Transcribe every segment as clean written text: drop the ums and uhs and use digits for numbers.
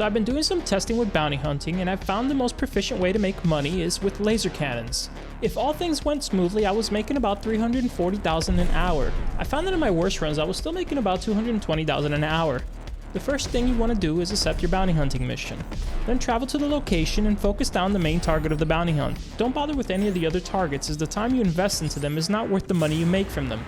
So I've been doing some testing with bounty hunting, and I've found the most proficient way to make money is with laser cannons. If all things went smoothly, I was making about 340,000 an hour. I found that in my worst runs, I was still making about 220,000 an hour. The first thing you want to do is accept your bounty hunting mission. Then travel to the location and focus down the main target of the bounty hunt. Don't bother with any of the other targets, as the time you invest into them is not worth the money you make from them.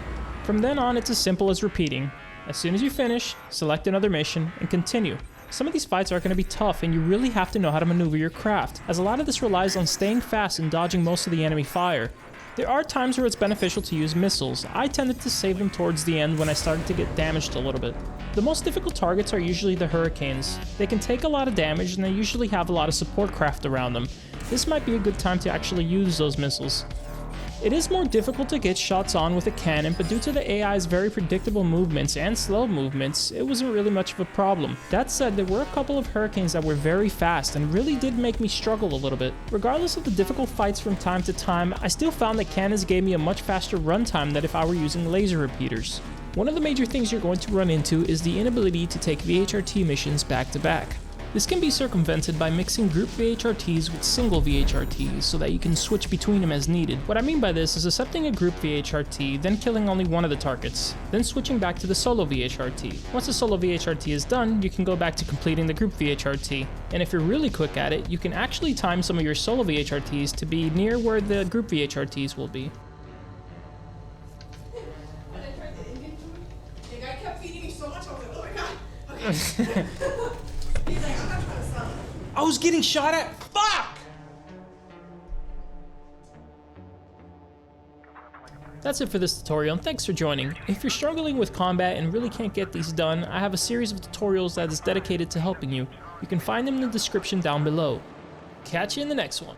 From then on, it's as simple as repeating. As soon as you finish, select another mission and continue. Some of these fights are going to be tough, and you really have to know how to maneuver your craft, as a lot of this relies on staying fast and dodging most of the enemy fire. There are times where it's beneficial to use missiles. I tended to save them towards the end when I started to get damaged a little bit. The most difficult targets are usually the hurricanes. They can take a lot of damage, and they usually have a lot of support craft around them. This might be a good time to actually use those missiles. It is more difficult to get shots on with a cannon, but due to the AI's very predictable movements and slow movements, it wasn't really much of a problem. That said, there were a couple of hurricanes that were very fast and really did make me struggle a little bit. Regardless of the difficult fights from time to time, I still found that cannons gave me a much faster runtime than if I were using laser repeaters. One of the major things you're going to run into is the inability to take VHRT missions back to back. This can be circumvented by mixing group VHRTs with single VHRTs so that you can switch between them as needed. What I mean by this is accepting a group VHRT, then killing only one of the targets, then switching back to the solo VHRT. Once the solo VHRT is done, you can go back to completing the group VHRT. And if you're really quick at it, you can actually time some of your solo VHRTs to be near where the group VHRTs will be. When I tried the Indian food, the guy kept feeding me so much, I was like, oh my god, okay. He's like, I'm not trying to sell it. I was getting shot at. Fuck! That's it for this tutorial, and thanks for joining. If you're struggling with combat and really can't get these done, I have a series of tutorials that is dedicated to helping you. You can find them in the description down below. Catch you in the next one.